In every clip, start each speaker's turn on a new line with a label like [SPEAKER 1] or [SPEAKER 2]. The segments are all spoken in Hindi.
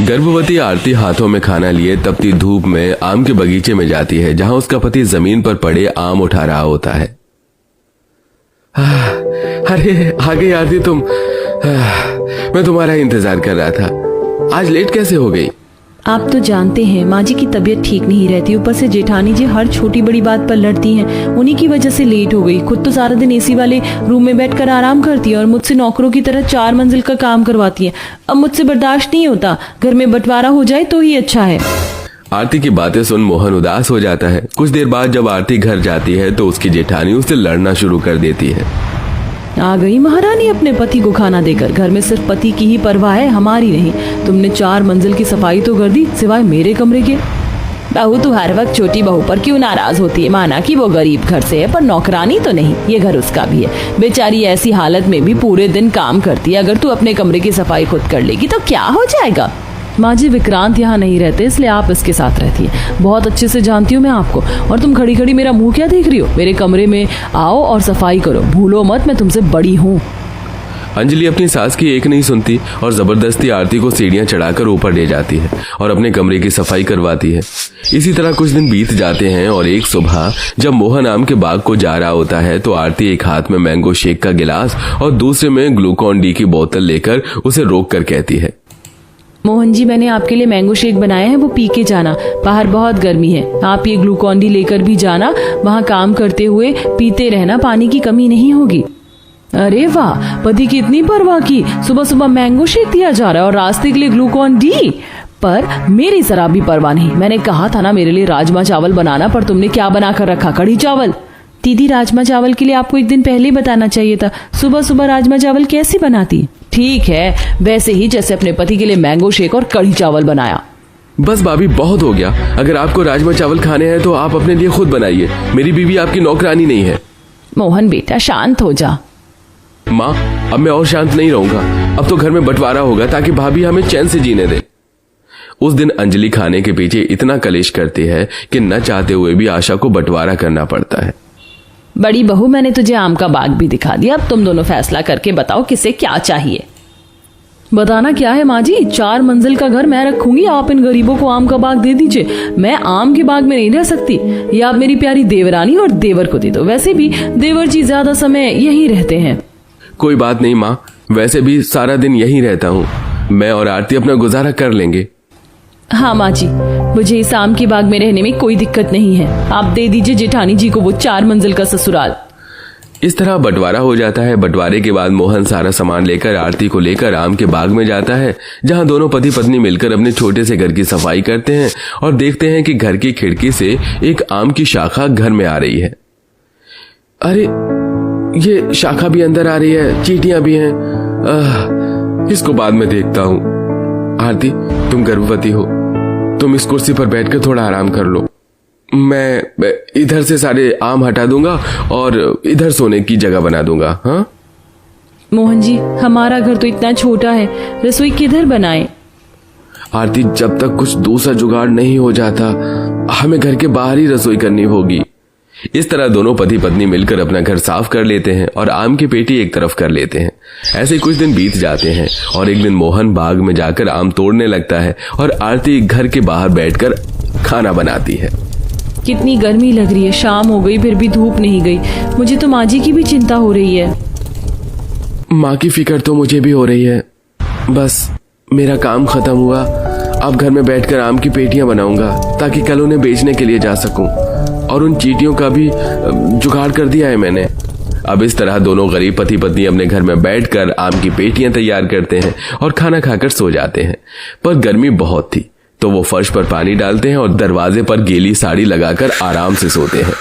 [SPEAKER 1] गर्भवती आरती हाथों में खाना लिए तपती धूप में आम के बगीचे में जाती है, जहां उसका पति जमीन पर पड़े आम उठा रहा होता है। अरे आ गई आरती तुम। मैं तुम्हारा इंतजार कर रहा था। आज लेट कैसे हो गई?
[SPEAKER 2] आप तो जानते हैं माँ जी की तबीयत ठीक नहीं रहती, ऊपर से जेठानी जी हर छोटी बड़ी बात पर लड़ती हैं। उन्हीं की वजह से लेट हो गई। खुद तो सारा दिन एसी वाले रूम में बैठकर आराम करती है और मुझसे नौकरों की तरह 4 मंजिल का काम करवाती है। अब मुझसे बर्दाश्त नहीं होता। घर में बंटवारा हो जाए तो ही अच्छा है।
[SPEAKER 1] आरती की बातें सुन मोहन उदास हो जाता है। कुछ देर बाद जब आरती घर जाती है तो उसकी जेठानी उससे लड़ना शुरू कर देती है।
[SPEAKER 2] आ गई महारानी अपने पति को खाना देकर। घर में सिर्फ पति की ही परवाह है, हमारी नहीं। तुमने 4 मंजिल की सफाई तो कर दी, सिवाय मेरे कमरे के। बहू तो हर वक्त छोटी बहू पर क्यों नाराज होती है? माना कि वो गरीब घर से है, पर नौकरानी तो नहीं। ये घर उसका भी है। बेचारी ऐसी हालत में भी पूरे दिन काम करती है। अगर तू अपने कमरे की सफाई खुद कर लेगी तो क्या हो जाएगा? माँ जी, विक्रांत यहाँ नहीं रहते, इसलिए आप इसके साथ रहती है। बहुत अच्छे से जानती हूँ मैं आपको। और तुम खड़ी खड़ी मेरा मुंह क्या देख रही हो? मेरे कमरे में आओ और सफाई करो। भूलो मत, मैं तुमसे बड़ी हूँ।
[SPEAKER 1] अंजलि अपनी सास की एक नहीं सुनती और जबरदस्ती आरती को सीढ़ियां चढ़ाकर ऊपर ले जाती है और अपने कमरे की सफाई करवाती है। इसी तरह कुछ दिन बीत जाते हैं और एक सुबह जब मोहन आम के बाग को जा रहा होता है तो आरती एक हाथ में मैंगो शेक का गिलास और दूसरे में ग्लूकॉन डी की बोतल लेकर उसे रोक कर कहती है,
[SPEAKER 2] मोहन जी, मैंने आपके लिए मैंगो शेक बनाया है, वो पी के जाना। बाहर बहुत गर्मी है। आप ये ग्लूकॉन डी लेकर भी जाना। वहाँ काम करते हुए पीते रहना, पानी की कमी नहीं होगी। अरे वाह, पति की इतनी परवाह की। सुबह सुबह मैंगो शेक दिया जा रहा है और रास्ते के लिए ग्लूकॉन डी। पर मेरी जरा भी परवाह नहीं। मैंने कहा था ना मेरे लिए राजमा चावल बनाना, पर तुमने क्या बना कर रखा? कढ़ी चावल। दीदी, राजमा चावल के लिए आपको एक दिन पहले बताना चाहिए था। सुबह सुबह राजमा चावल कैसे बनाती? ठीक है, वैसे ही जैसे अपने पति के लिए मैंगो शेक और कढ़ी चावल बनाया।
[SPEAKER 1] बस भाभी, बहुत हो गया। अगर आपको राजमा चावल खाने हैं तो आप अपने लिए खुद बनाइए। मेरी बीवी आपकी नौकरानी नहीं है।
[SPEAKER 2] मोहन बेटा, शांत हो जा।
[SPEAKER 1] माँ, अब मैं और शांत नहीं रहूंगा। अब तो घर में बंटवारा होगा ताकि भाभी हमें चैन से जीने दे। उस दिन अंजलि खाने के पीछे इतना कलेश करती है कि न चाहते हुए भी आशा को बंटवारा करना पड़ता है।
[SPEAKER 2] बड़ी बहू, मैंने तुझे आम का बाग भी दिखा दिया। अब तुम दोनों फैसला करके बताओ किसे क्या चाहिए। बताना क्या है माँ जी? 4 मंजिल का घर मैं रखूंगी, आप इन गरीबों को आम का बाग दे दीजिए। मैं आम के बाग में नहीं रह सकती। ये आप मेरी प्यारी देवरानी और देवर को दे दो। वैसे भी देवर जी ज्यादा समय यहीं रहते हैं।
[SPEAKER 1] कोई बात नहीं माँ, वैसे भी सारा दिन यहीं रहता हूँ। मैं और आरती अपना गुजारा कर लेंगे।
[SPEAKER 2] हाँ माँ जी, मुझे इस आम के बाग में रहने में कोई दिक्कत नहीं है। आप दे दीजिए जेठानी जी को वो 4 मंजिल का ससुराल।
[SPEAKER 1] इस तरह बंटवारा हो जाता है। बंटवारे के बाद मोहन सारा सामान लेकर आरती को लेकर आम के बाग में जाता है, जहां दोनों पति पत्नी मिलकर अपने छोटे से घर की सफाई करते हैं और देखते हैं कि घर की खिड़की से एक आम की शाखा घर में आ रही है। अरे, ये शाखा भी अंदर आ रही है, चींटियां भी हैं। इसको बाद में देखता हूँ। आरती, तुम गर्भवती हो, तुम इस कुर्सी पर बैठकर थोड़ा आराम कर लो। मैं इधर से सारे आम हटा दूंगा और इधर सोने की जगह बना दूंगा। हाँ
[SPEAKER 2] मोहन जी, हमारा घर तो इतना छोटा है, रसोई किधर बनाएं?
[SPEAKER 1] आरती, जब तक कुछ दूसरा जुगाड़ नहीं हो जाता हमें घर के बाहर ही रसोई करनी होगी। इस तरह दोनों पति पत्नी मिलकर अपना घर साफ कर लेते हैं और आम की पेटी एक तरफ कर लेते हैं। ऐसे कुछ दिन बीत जाते हैं और एक दिन मोहन बाग में जाकर आम तोड़ने लगता है और आरती घर के बाहर बैठकर खाना बनाती है।
[SPEAKER 2] कितनी गर्मी लग रही है। शाम हो गई फिर भी धूप नहीं गई। मुझे तो माँ जी की भी चिंता हो रही है।
[SPEAKER 1] माँ की फिक्र तो मुझे भी हो रही है। बस मेरा काम खत्म हुआ, अब घर में बैठकर आम की पेटियां बनाऊंगा ताकि कल उन्हें बेचने के लिए जा सकूं। और उन चींटियों का भी जुगाड़ कर दिया है मैंने। अब इस तरह दोनों गरीब पति पत्नी अपने घर में बैठकर आम की पेटियां तैयार करते हैं और खाना खाकर सो जाते हैं। पर गर्मी बहुत थी तो वो फर्श पर पानी डालते हैं और दरवाजे पर गीली साड़ी लगाकर आराम से सोते हैं।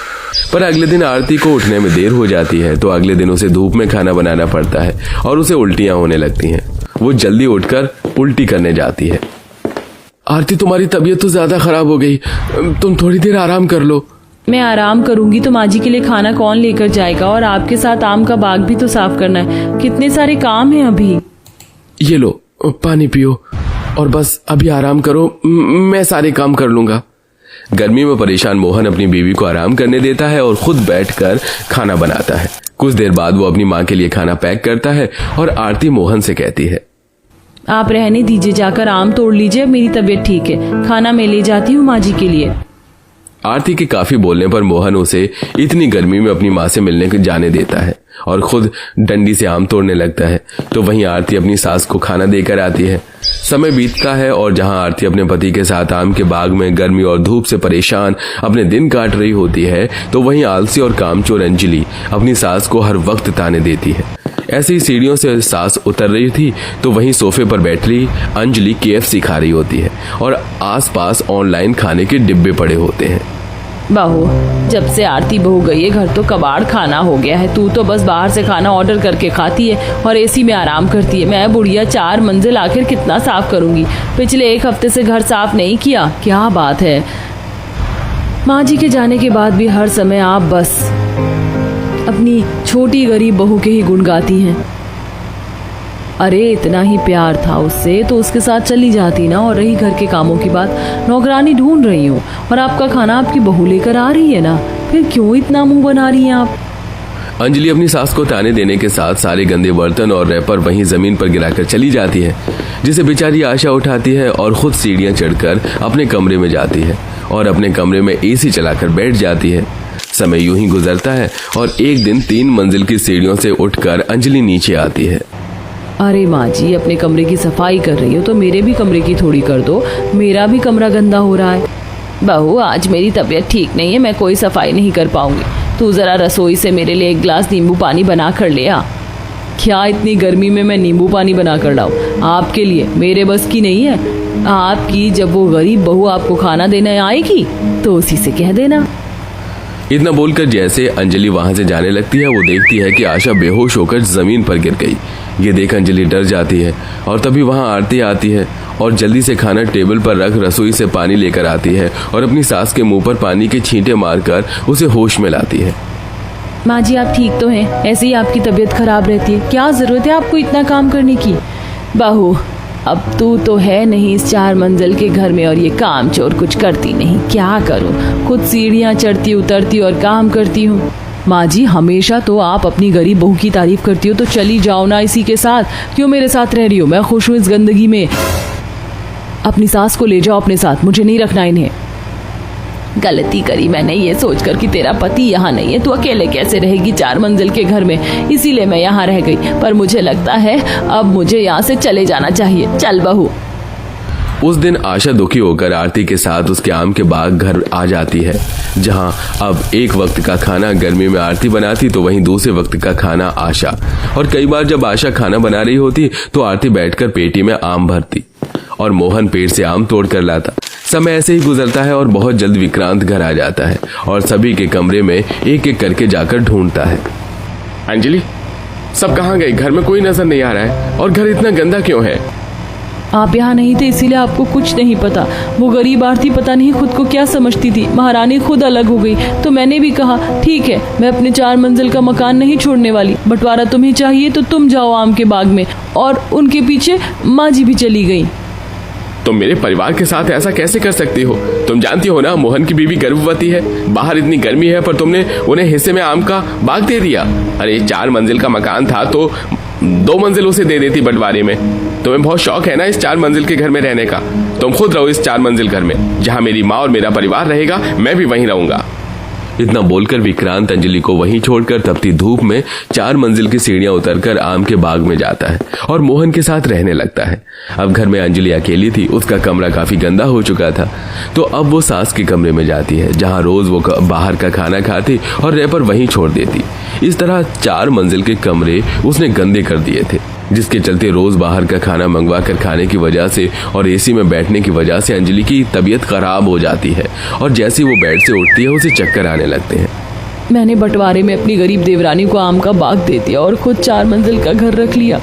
[SPEAKER 1] पर अगले दिन आरती को उठने में देर हो जाती है तो अगले दिन उसे धूप में खाना बनाना पड़ता है और उसे उल्टियां होने लगती हैं। वो जल्दी उठकर उल्टी करने जाती है। आरती, तुम्हारी तबीयत तो ज्यादा खराब हो गई, तुम थोड़ी देर आराम कर लो।
[SPEAKER 2] मैं आराम करूंगी तो माँ जी के लिए खाना कौन लेकर जाएगा? और आपके साथ आम का बाग भी तो साफ करना है। कितने सारे काम हैं अभी।
[SPEAKER 1] ये लो, पानी पियो और बस अभी आराम करो, मैं सारे काम कर लूंगा। गर्मी में परेशान मोहन अपनी बीवी को आराम करने देता है और खुद बैठकर खाना बनाता है। कुछ देर बाद वो अपनी माँ के लिए खाना पैक करता है और आरती मोहन से कहती है,
[SPEAKER 2] आप रहने दीजिए, जाकर आम तोड़ लीजिए, मेरी तबीयत ठीक है। खाना मैं ले जाती हूँ माँ जी के लिए।
[SPEAKER 1] आरती के काफी बोलने पर मोहन उसे इतनी गर्मी में अपनी माँ से मिलने को जाने देता है और खुद डंडी से आम तोड़ने लगता है। तो वहीं आरती अपनी सास को खाना देकर आती है। समय बीतता है और जहां आरती अपने पति के साथ आम के बाग में गर्मी और धूप से परेशान अपने दिन काट रही होती है, तो वहीं आलसी और कामचोर अंजलि अपनी सास को हर वक्त ताने देती है। ऐसे ही सीढ़ियों से सास उतर रही थी तो वहीं सोफे पर बैठी अंजलि KFC खा रही होती है और आसपास ऑनलाइन खाने के डिब्बे पड़े होते हैं।
[SPEAKER 2] बहू, जब से आरती बहू गई है घर तो कबाड़ खाना हो गया है। तू तो बस बाहर से खाना ऑर्डर करके खाती है और AC में आराम करती है। मैं बुढ़िया 4 मंजिल आखिर कितना साफ करूंगी? पिछले 1 हफ्ते से घर साफ नहीं किया। क्या बात है? माँ जी के जाने के बाद भी हर समय आप बस अपनी छोटी गरीब बहू के ही गुण गाती हैं। अरे इतना ही प्यार था उससे तो उसके साथ चली जाती ना। और रही घर के कामों की बात, नौकरानी ढूंढ रही हूँ और आपका खाना आपकी बहू लेकर आ रही है ना, फिर क्यों इतना मुंह बना रही हैं आप?
[SPEAKER 1] अंजलि अपनी सास को ताने देने के साथ सारे गंदे बर्तन और रैपर वहीं जमीन पर गिराकर चली जाती है, जिसे बेचारी आशा उठाती है और खुद सीढ़ियां चढ़कर अपने कमरे में जाती है और अपने कमरे में AC चलाकर बैठ जाती है। समय यूं ही गुजरता है और एक दिन 3 मंजिल की सीढ़ियों से उठकर अंजलि नीचे आती है।
[SPEAKER 2] अरे माँ जी, अपने कमरे की सफाई कर रही हो तो मेरे भी कमरे की थोड़ी कर दो। मेरा भी कमरा गंदा हो रहा है। बहू, आज मेरी तबीयत ठीक नहीं है, मैं कोई सफाई नहीं कर पाऊंगी। तू जरा रसोई से मेरे लिए 1 गिलास नींबू पानी बना कर ले आ। क्या इतनी गर्मी में मैं नींबू पानी बना कर लाऊं आपके लिए? मेरे बस की नहीं है। आपकी जब वो गरीब बहू आपको खाना देने आएगी तो उसी से कह देना।
[SPEAKER 1] इतना बोलकर जैसे अंजलि वहां से जाने लगती है, वो देखती है कि आशा बेहोश होकर जमीन पर गिर गई। ये देख अंजलि डर जाती है और तभी वहां आरती आती है और जल्दी से खाना टेबल पर रख रसोई से पानी लेकर आती है और अपनी सास के मुंह पर पानी के छींटे मारकर उसे होश में लाती है।
[SPEAKER 2] माँ जी, आप ठीक तो हैं? ऐसे ही आपकी तबीयत खराब रहती है। क्या जरूरत है आपको इतना काम करने की? बहू, अब तू तो है नहीं इस 4 मंजिल के घर में और ये काम चोर कुछ करती नहीं। क्या करूं? खुद सीढ़ियां चढ़ती उतरती और काम करती हूँ। माँ जी, हमेशा तो आप अपनी गरीब बहू की तारीफ करती हो, तो चली जाओ ना इसी के साथ। क्यों मेरे साथ रह रही हो? मैं खुश हूँ इस गंदगी में। अपनी सास को ले जाओ अपने साथ, मुझे नहीं रखना इन्हें। गलती करी मैंने ये सोचकर कि तेरा पति यहाँ नहीं है, तू अकेले कैसे रहेगी 4 मंजिल के घर में, इसीलिए मैं यहाँ रह गई। पर मुझे लगता है अब मुझे यहाँ से चले जाना चाहिए। चल बहू।
[SPEAKER 1] उस दिन आशा दुखी होकर आरती के साथ उसके आम के बाग घर आ जाती है, जहां अब एक वक्त का खाना गर्मी में आरती बनाती तो वहीं दूसरे वक्त का खाना आशा। और कई बार जब आशा खाना बना रही होती तो आरती बैठकर पेटी में आम भरती और मोहन पेड़ से आम तोड़ कर लाता। समय ऐसे ही गुजरता है और बहुत जल्द विक्रांत घर आ जाता है और सभी के कमरे में एक एक करके जाकर ढूंढता है। अंजलि, सब कहाँ गए? घर में कोई नजर नहीं आ रहा है और घर इतना गंदा क्यों है?
[SPEAKER 2] आप यहाँ नहीं थे इसीलिए आपको कुछ नहीं पता। वो गरीब आरती पता नहीं खुद को क्या समझती थी। महारानी खुद अलग हो गई तो मैंने भी कहा ठीक है, मैं अपने 4 मंजिल का मकान नहीं छोड़ने वाली। बंटवारा तुम्हें चाहिए तो तुम जाओ आम के बाग में। और उनके पीछे माँ जी भी चली गई।
[SPEAKER 1] तुम मेरे परिवार के साथ ऐसा कैसे कर सकती हो? तुम जानती हो ना मोहन की बीवी गर्भवती है, बाहर इतनी गर्मी है, पर तुमने उन्हें हिस्से में आम का बाग दे दिया। अरे 4 मंजिल का मकान था तो 2 मंजिल उसे दे देती बंटवारे में। तुम्हें बहुत शौक है ना इस 4 मंजिल के घर में रहने का। तुम खुद रहो इस 4 मंजिल घर में। जहां मेरी माँ और मेरा परिवार रहेगा मैं भी वहीं रहूंगा। इतना बोलकर विक्रांत अंजलि को वहीं छोड़कर तपती धूप में 4 मंजिल की सीढ़ियां उतरकर आम के बाग में जाता है और मोहन के साथ रहने लगता है। अब घर में अंजलि अकेली थी, उसका कमरा काफी गंदा हो चुका था, तो अब वो सास के कमरे में जाती है जहां रोज वो बाहर का खाना खाती और रैपर वहीं छोड़ देती। इस तरह 4 मंजिल के कमरे उसने गंदे कर दिए थे, जिसके चलते रोज बाहर का खाना मंगवा कर खाने की वजह से और AC में बैठने की वजह से अंजलि की तबीयत खराब हो जाती है और जैसे वो बेड से उठती है उसे चक्कर आने लगते हैं।
[SPEAKER 2] मैंने बंटवारे में अपनी गरीब देवरानी को आम का बाग दे दिया और खुद 4 मंजिल का घर रख लिया।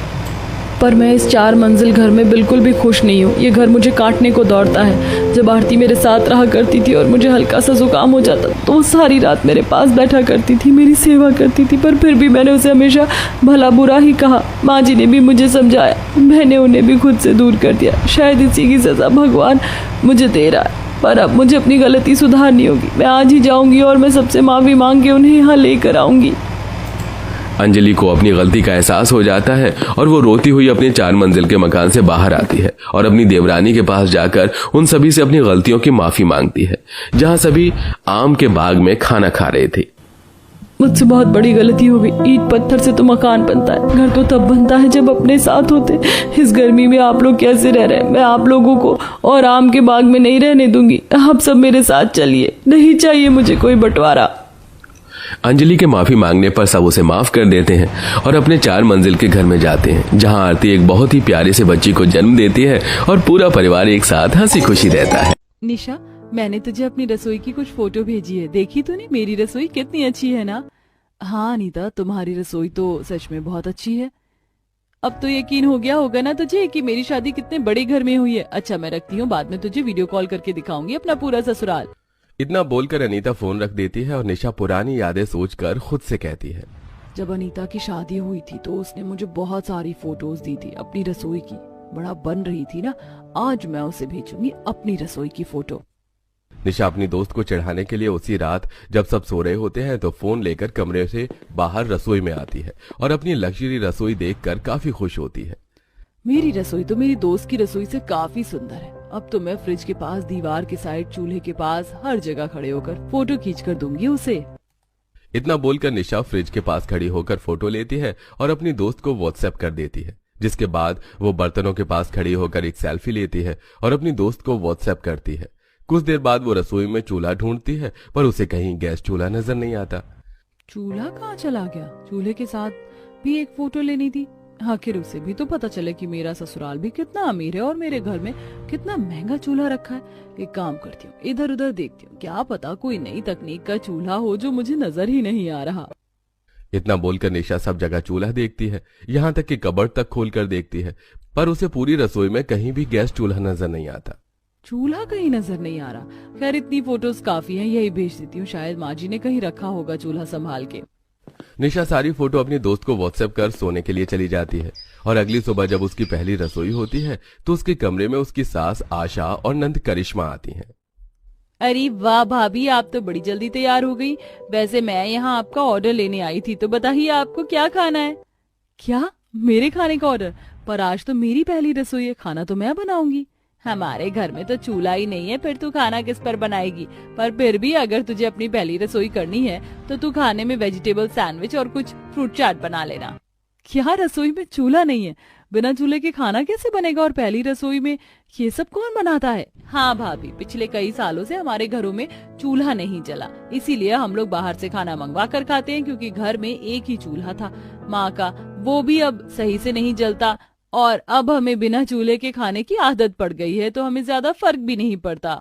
[SPEAKER 2] पर मैं इस 4 मंजिल घर में बिल्कुल भी खुश नहीं हूँ। ये घर मुझे काटने को दौड़ता है। जब आरती मेरे साथ रहा करती थी और मुझे हल्का सा जुकाम हो जाता तो वो सारी रात मेरे पास बैठा करती थी, मेरी सेवा करती थी। पर फिर भी मैंने उसे हमेशा भला बुरा ही कहा। माँ जी ने भी मुझे समझाया, मैंने उन्हें भी खुद से दूर कर दिया। शायद इसी की सजा भगवान मुझे दे रहा है। पर अब मुझे अपनी गलती सुधारनी होगी। मैं आज ही जाऊंगी और मैं सबसे माफी मांग के उन्हें यहाँ लेकर आऊंगी।
[SPEAKER 1] अंजलि को अपनी गलती का एहसास हो जाता है और वो रोती हुई अपने 4 मंजिल के मकान से बाहर आती है और अपनी देवरानी के पास जाकर उन सभी से अपनी गलतियों की माफी मांगती है, जहां सभी आम के बाग में खाना खा रहे थे।
[SPEAKER 2] मुझसे बहुत बड़ी गलती हो गई। ईंट पत्थर से तो मकान बनता है, घर तो तब बनता है जब अपने साथ होते। इस गर्मी में आप लोग कैसे रह रहे हैं? मैं आप लोगों को और आम के बाग में नहीं रहने दूंगी। आप सब मेरे साथ चलिए, नहीं चाहिए मुझे कोई बंटवारा।
[SPEAKER 1] अंजलि के माफी मांगने पर सब उसे माफ कर देते हैं और अपने 4 मंजिल के घर में जाते हैं, जहां आरती एक बहुत ही प्यारे से बच्ची को जन्म देती है और पूरा परिवार एक साथ हंसी खुशी रहता है।
[SPEAKER 2] निशा, मैंने तुझे अपनी रसोई की कुछ फोटो भेजी है, देखी तूने? मेरी रसोई कितनी अच्छी है ना? हाँ अनीता, तुम्हारी रसोई तो सच में बहुत अच्छी है। अब तो यकीन हो गया होगा ना तुझे कि मेरी शादी कितने बड़े घर में हुई है। अच्छा मैं रखती हूँ, बाद में तुझे वीडियो कॉल करके दिखाऊंगी अपना पूरा ससुराल।
[SPEAKER 1] इतना बोलकर अनीता फोन रख देती है और निशा पुरानी यादें सोचकर खुद से कहती है,
[SPEAKER 2] जब अनीता की शादी हुई थी तो उसने मुझे बहुत सारी फोटोज दी थी अपनी रसोई की। बड़ा बन रही थी ना, आज मैं उसे भेजूंगी अपनी रसोई की फोटो।
[SPEAKER 1] निशा अपनी दोस्त को चढ़ाने के लिए उसी रात जब सब सो रहे होते हैं तो फोन लेकर कमरे से बाहर रसोई में आती है और अपनी लग्जरी रसोई देखकर काफी खुश होती है।
[SPEAKER 2] मेरी रसोई तो मेरी दोस्त की रसोई से काफी सुंदर है। अब तो मैं फ्रिज के पास, दीवार के साइड, चूल्हे के पास, हर जगह खड़े होकर फोटो खींच कर दूंगी उसे।
[SPEAKER 1] इतना बोलकर निशा फ्रिज के पास खड़ी होकर फोटो लेती है और अपनी दोस्त को व्हाट्सएप कर देती है, जिसके बाद वो बर्तनों के पास खड़ी होकर एक सेल्फी लेती है और अपनी दोस्त को व्हाट्सएप करती है। कुछ देर बाद वो रसोई में चूल्हा ढूंढती है पर उसे कहीं गैस चूल्हा नजर नहीं आता।
[SPEAKER 2] चूल्हा कहाँ चला गया? चूल्हे के साथ भी एक फोटो लेनी थी। आखिर उसे भी तो पता चले कि मेरा ससुराल भी कितना अमीर है और मेरे घर में कितना महंगा चूल्हा रखा है। एक काम करती हूँ, इधर उधर देखती हूँ, क्या पता कोई नई तकनीक का चूल्हा हो जो मुझे नजर ही नहीं आ रहा।
[SPEAKER 1] इतना बोलकर निशा सब जगह चूल्हा देखती है, यहाँ तक कि कबर्ड तक खोल कर देखती है, पर उसे पूरी रसोई में कहीं भी गैस चूल्हा नजर नहीं आता।
[SPEAKER 2] चूल्हा कहीं नजर नहीं आ रहा। खैर इतनी फोटोज काफी हैं, यही भेज देती हूँ। शायद माँ जी ने कहीं रखा होगा चूल्हा संभाल के।
[SPEAKER 1] निशा सारी फोटो अपनी दोस्त को व्हाट्सएप कर सोने के लिए चली जाती है और अगली सुबह जब उसकी पहली रसोई होती है तो उसके कमरे में उसकी सास आशा और नंद करिश्मा आती हैं।
[SPEAKER 2] अरे वाह भाभी, आप तो बड़ी जल्दी तैयार हो गई। वैसे मैं यहाँ आपका ऑर्डर लेने आई थी, तो बताइए आपको क्या खाना है? क्या? मेरे खाने का ऑर्डर? पर आज तो मेरी पहली रसोई है, खाना तो मैं बनाऊंगी। हमारे घर में तो चूल्हा ही नहीं है, फिर तू खाना किस पर बनाएगी? पर फिर भी अगर तुझे अपनी पहली रसोई करनी है तो तू खाने में वेजिटेबल सैंडविच और कुछ फ्रूट चाट बना लेना। क्या रसोई में चूल्हा नहीं है? बिना चूल्हे के खाना कैसे बनेगा? और पहली रसोई में ये सब कौन बनाता है? हाँ भाभी, पिछले कई सालों से हमारे घरों में चूल्हा नहीं चला, इसीलिए हम लोग बाहर से खाना मंगवा कर खाते हैं, क्योंकि घर में एक ही चूल्हा था माँ का, वो भी अब सही से नहीं जलता और अब हमें बिना चूल्हे के खाने की आदत पड़ गई है, तो हमें ज्यादा फर्क भी नहीं पड़ता।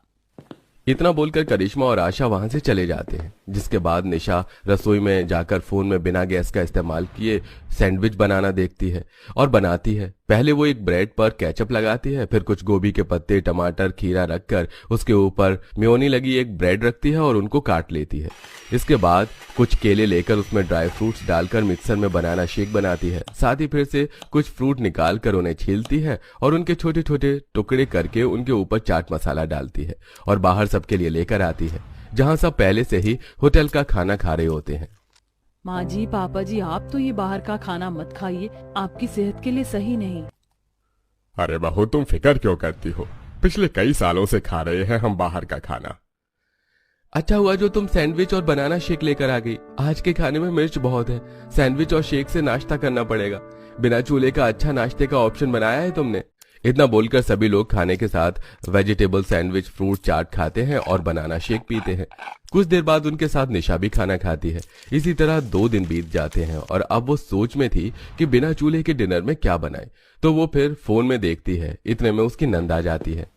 [SPEAKER 1] इतना बोलकर करिश्मा और आशा वहां से चले जाते हैं, जिसके बाद निशा रसोई में जाकर फोन में बिना गैस का इस्तेमाल किए सैंडविच बनाना देखती है और बनाती है। पहले वो एक ब्रेड पर केचप लगाती है, फिर कुछ गोभी के पत्ते, टमाटर, खीरा रखकर उसके ऊपर मेयोनी लगी एक ब्रेड रखती है और उनको काट लेती है। इसके बाद कुछ केले लेकर उसमें ड्राई फ्रूट्स डालकर मिक्सर में बनाना शेक बनाती है। साथ ही फिर से कुछ फ्रूट निकाल कर उन्हें छीलती है और उनके छोटे छोटे टुकड़े करके उनके ऊपर चाट मसाला डालती है और बाहर सबके लिए लेकर आती है, जहां सब पहले से ही होटल का खाना खा रहे होते हैं।
[SPEAKER 2] माँ जी, पापा जी, आप तो ये बाहर का खाना मत खाइए, आपकी सेहत के लिए सही नहीं।
[SPEAKER 3] अरे बहू, तुम फिक्र क्यों करती हो? पिछले कई सालों से खा रहे हैं हम बाहर का खाना।
[SPEAKER 1] अच्छा हुआ जो तुम सैंडविच और बनाना शेक लेकर आ गई। आज के खाने में मिर्च बहुत है, सैंडविच और शेक से नाश्ता करना पड़ेगा। बिना चूल्हे का अच्छा नाश्ते का ऑप्शन बनाया है तुमने। इतना बोलकर सभी लोग खाने के साथ वेजिटेबल सैंडविच, फ्रूट चाट खाते हैं और बनाना शेक पीते हैं। कुछ देर बाद उनके साथ निशा भी खाना खाती है। इसी तरह 2 दिन बीत जाते हैं और अब वो सोच में थी कि बिना चूल्हे के डिनर में क्या बनाए, तो वो फिर फोन में देखती है। इतने में उसकी नंद आ जाती है।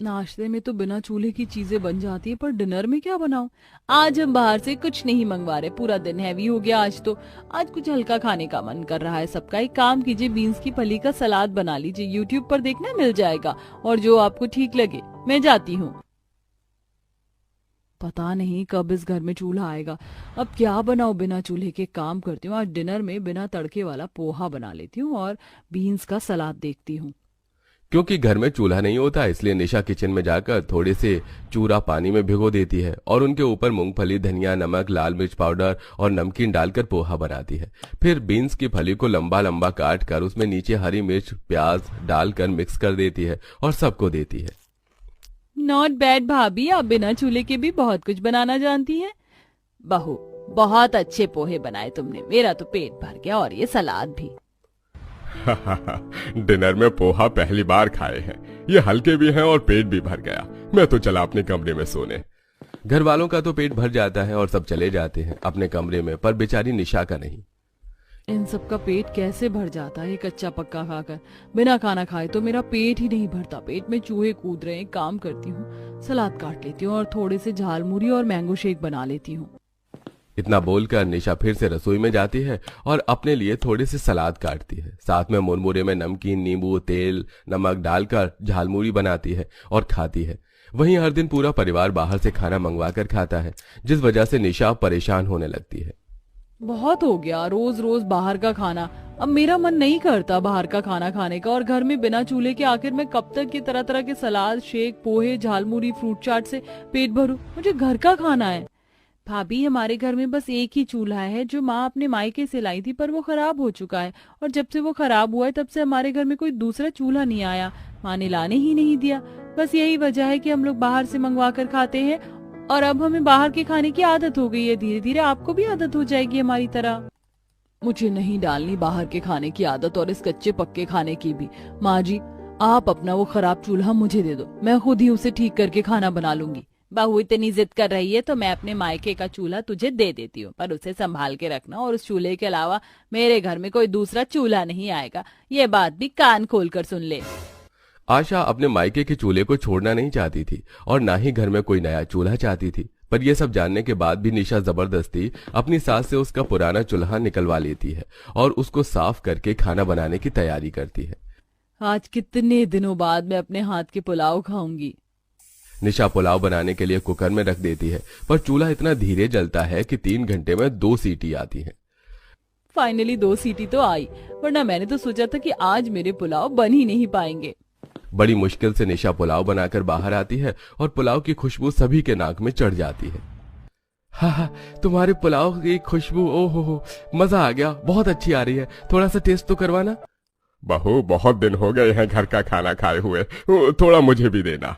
[SPEAKER 2] नाश्ते में तो बिना चूल्हे की चीजें बन जाती है, पर डिनर में क्या बनाऊं? आज हम बाहर से कुछ नहीं मंगवा रहे, पूरा दिन हैवी हो गया आज तो। आज कुछ हल्का खाने का मन कर रहा है सबका। एक काम कीजिए, बीन्स की फली का सलाद बना लीजिए, यूट्यूब पर देखना मिल जाएगा, और जो आपको ठीक लगे। मैं जाती हूँ। पता नहीं कब इस घर में चूल्हा आएगा। अब क्या बनाऊं बिना चूल्हे के? काम करती हूँ, आज डिनर में बिना तड़के वाला पोहा बना लेती हूँ और बीन्स का सलाद देखती हूँ।
[SPEAKER 1] क्योंकि घर में चूल्हा नहीं होता, इसलिए निशा किचन में जाकर थोड़े से चूरा पानी में भिगो देती है और उनके ऊपर मूंगफली, धनिया, नमक, लाल मिर्च पाउडर और नमकीन डालकर पोहा बनाती है। फिर बीन्स की फली को लंबा लंबा काट कर उसमें नीचे हरी मिर्च, प्याज डालकर मिक्स कर देती है और सबको देती है।
[SPEAKER 2] नॉट बैड भाभी, आप बिना चूल्हे के भी बहुत कुछ बनाना जानती हैं। बहू, बहुत अच्छे पोहे बनाए तुमने, मेरा तो पेट भर गया, और ये सलाद भी।
[SPEAKER 3] डिनर में पोहा पहली बार खाए हैं, ये हल्के भी हैं और पेट भी भर गया। मैं तो चला अपने कमरे में सोने।
[SPEAKER 1] घर वालों का तो पेट भर जाता है और सब चले जाते हैं अपने कमरे में, पर बेचारी निशा का नहीं।
[SPEAKER 2] इन सब का पेट कैसे भर जाता है कच्चा पक्का खाकर? बिना खाना खाए तो मेरा पेट ही नहीं भरता। पेट में चूहे कूद रहे हैं। काम करती हूँ, सलाद काट लेती हूँ और थोड़े से झालमुरी और मैंगो शेक बना लेती हूँ।
[SPEAKER 1] इतना बोलकर निशा फिर से रसोई में जाती है और अपने लिए थोड़े से सलाद काटती है। साथ में मुरमुरे में नमकीन, नींबू, तेल, नमक डालकर झालमुरी बनाती है और खाती है। वहीं हर दिन पूरा परिवार बाहर से खाना मंगवा कर खाता है, जिस वजह से निशा परेशान होने लगती है।
[SPEAKER 2] बहुत हो गया रोज रोज बाहर का खाना। अब मेरा मन नहीं करता बाहर का खाना खाने का, और घर में बिना चूल्हे के आखिर मैं कब तक ये तरह तरह के सलाद, शेक, पोहे, झालमुरी, फ्रूट चाट से पेट भरूं? मुझे घर का खाना है। भाभी, हमारे घर में बस एक ही चूल्हा है जो माँ अपने मायके से लाई थी, पर वो खराब हो चुका है, और जब से वो खराब हुआ है तब से हमारे घर में कोई दूसरा चूल्हा नहीं आया। माँ ने लाने ही नहीं दिया। बस यही वजह है कि हम लोग बाहर से मंगवा कर खाते हैं, और अब हमें बाहर के खाने की आदत हो गई है। धीरे धीरे आपको भी आदत हो जाएगी हमारी तरह। मुझे नहीं डालनी बाहर के खाने की आदत, और इस कच्चे पक्के खाने की भी। माँ जी, आप अपना वो खराब चूल्हा मुझे दे दो, मैं खुद ही उसे ठीक करके खाना बना लूंगी। बहू इतनी जिद कर रही है तो मैं अपने मायके का चूल्हा तुझे दे देती हूँ, पर उसे संभाल के रखना, और उस चूल्हे के अलावा मेरे घर में कोई दूसरा चूल्हा नहीं आएगा। ये बात भी कान खोल कर सुन ले।
[SPEAKER 1] आशा अपने मायके के चूल्हे को छोड़ना नहीं चाहती थी और ना ही घर में कोई नया चूल्हा चाहती थी, पर यह सब जानने के बाद भी निशा जबरदस्ती अपनी सास से उसका पुराना चूल्हा निकलवा लेती है और उसको साफ करके खाना बनाने की तैयारी करती है।
[SPEAKER 2] आज कितने दिनों बाद मैं अपने हाथ के पुलाव खाऊंगी।
[SPEAKER 1] निशा पुलाव बनाने के लिए कुकर में रख देती है, पर चूल्हा इतना धीरे जलता है कि 3 घंटे में 2 सीटी आती है।
[SPEAKER 2] फाइनली 2 सीटी तो आई, वरना मैंने तो सोचा था कि आज मेरे पुलाव बन ही नहीं पाएंगे।
[SPEAKER 1] बड़ी मुश्किल से निशा पुलाव बनाकर बाहर आती है और पुलाव की खुशबू सभी के नाक में चढ़ जाती है। हा, तुम्हारे पुलाव की खुशबू, ओहो, मजा आ गया, बहुत अच्छी आ रही है, थोड़ा सा टेस्ट तो करवाना।
[SPEAKER 3] बहू, बहुत दिन हो गए हैं घर का खाना खाए हुए, थोड़ा मुझे भी देना।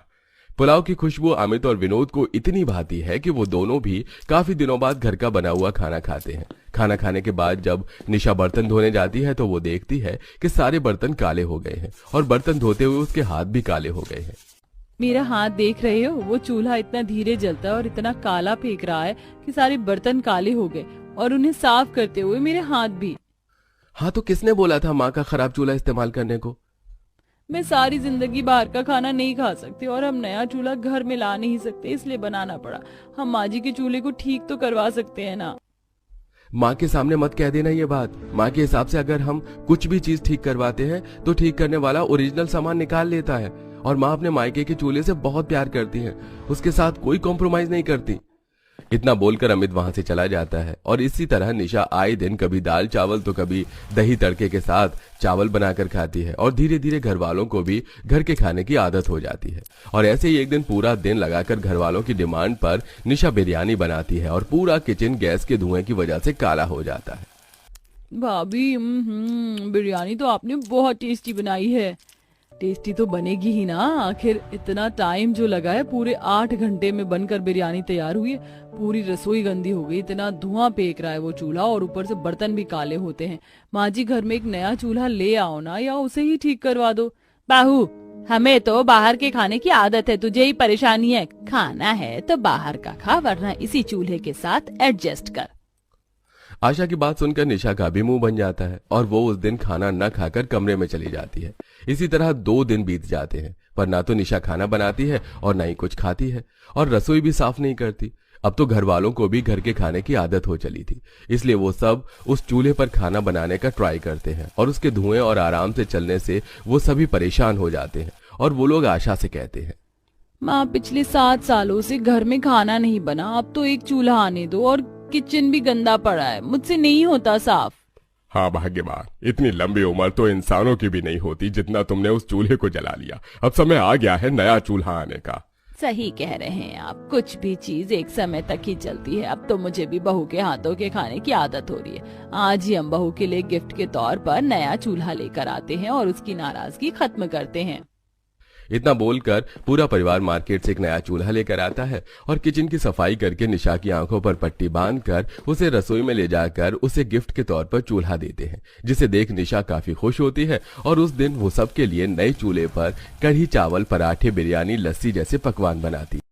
[SPEAKER 1] पुलाव की खुशबू अमित और विनोद को इतनी भाती है कि वो दोनों भी काफी दिनों बाद घर का बना हुआ खाना खाते हैं। खाना खाने के बाद जब निशा बर्तन धोने जाती है तो वो देखती है कि सारे बर्तन काले हो गए हैं और बर्तन धोते हुए उसके हाथ भी काले हो गए हैं।
[SPEAKER 2] मेरा हाथ देख रहे हो? वो चूल्हा इतना धीरे जलता है और इतना काला फेंक रहा है कि सारे बर्तन काले हो गए, और उन्हें साफ करते हुए मेरे हाथ भी।
[SPEAKER 1] हाँ, तो किसने बोला था माँ का खराब चूल्हा इस्तेमाल करने को?
[SPEAKER 2] मैं सारी जिंदगी बाहर का खाना नहीं खा सकती, और हम नया चूल्हा घर में ला नहीं सकते, इसलिए बनाना पड़ा। हम माँ जी के चूल्हे को ठीक तो करवा सकते हैं ना।
[SPEAKER 1] माँ के सामने मत कह देना ये बात। माँ के हिसाब से अगर हम कुछ भी चीज ठीक करवाते हैं तो ठीक करने वाला ओरिजिनल सामान निकाल लेता है, और माँ अपने मायके के चूल्हे से बहुत प्यार करती है, उसके साथ कोई कॉम्प्रोमाइज नहीं करती। इतना बोलकर अमित वहां से चला जाता है, और इसी तरह निशा आए दिन कभी दाल चावल तो कभी दही तड़के के साथ चावल बनाकर खाती है, और धीरे धीरे घर वालों को भी घर के खाने की आदत हो जाती है। और ऐसे ही एक दिन पूरा दिन लगाकर घर वालों की डिमांड पर निशा बिरयानी बनाती है, और पूरा किचन गैस के धुएं की वजह से काला हो जाता है।
[SPEAKER 2] भाभी, बिरयानी तो आपने बहुत टेस्टी बनाई है। टेस्टी तो बनेगी ही ना, आखिर इतना टाइम जो लगा है, पूरे 8 घंटे में बनकर बिरयानी तैयार हुई है। पूरी रसोई गंदी हो गई, इतना धुआं फेंक रहा है वो चूल्हा, और ऊपर से बर्तन भी काले होते हैं। माँ जी, घर में एक नया चूल्हा ले आओ ना, या उसे ही ठीक करवा दो। बाहू, हमें तो बाहर के खाने की आदत है, तुझे ही परेशानी है। खाना है तो बाहर का खा, वरना इसी चूल्हे के साथ एडजस्ट कर।
[SPEAKER 1] आशा की बात सुनकर निशा का भी मुंह बन जाता है, और वो उस दिन खाना न खाकर कमरे में चली जाती है। इसी तरह 2 दिन बीत जाते हैं, पर ना तो निशा खाना बनाती है और ना ही कुछ खाती है, और रसोई भी साफ नहीं करती। अब तो घर वालों को भी घर के खाने की आदत हो चली थी, इसलिए वो सब उस चूल्हे पर खाना बनाने का ट्राई करते हैं, और उसके धुएं और आराम से चलने से वो सभी परेशान हो जाते हैं। और वो लोग आशा से कहते हैं,
[SPEAKER 2] माँ, पिछले 7 सालों से घर में खाना नहीं बना, अब तो एक चूल्हा आने दो, और किचन भी गंदा पड़ा है, मुझसे नहीं होता साफ।
[SPEAKER 3] हाँ भाग्यवान, इतनी लंबी उम्र तो इंसानों की भी नहीं होती जितना तुमने उस चूल्हे को जला लिया। अब समय आ गया है नया चूल्हा आने का।
[SPEAKER 4] सही कह रहे हैं आप, कुछ भी चीज एक समय तक ही चलती है। अब तो मुझे भी बहू के हाथों के खाने की आदत हो रही है। आज ही हम बहू के लिए गिफ्ट के तौर पर नया चूल्हा लेकर आते हैं और उसकी नाराजगी खत्म करते हैं।
[SPEAKER 5] इतना बोलकर पूरा परिवार मार्केट से एक नया चूल्हा लेकर आता है और किचन की सफाई करके निशा की आंखों पर पट्टी बांधकर उसे रसोई में ले जाकर उसे गिफ्ट के तौर पर चूल्हा देते हैं, जिसे देख निशा काफी खुश होती है और उस दिन वो सबके लिए नए चूल्हे पर कढ़ी चावल, पराठे, बिरयानी, लस्सी जैसे पकवान बनाती।